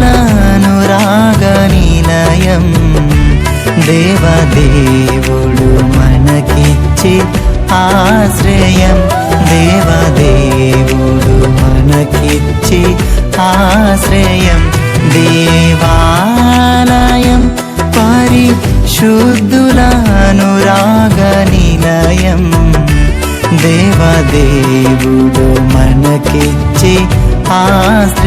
పరిశుద్ధులానురాగ నిలయం దేవదేవుడు మనకిచ్చే ఆశ్రయం దేవదేవుడు మనకిచ్చే ఆశ్రయం దేవాలయం పరిశుద్ధులానురాగ నిలయం దేవదేవుడు మనకిచ్చే ఆశ్రయం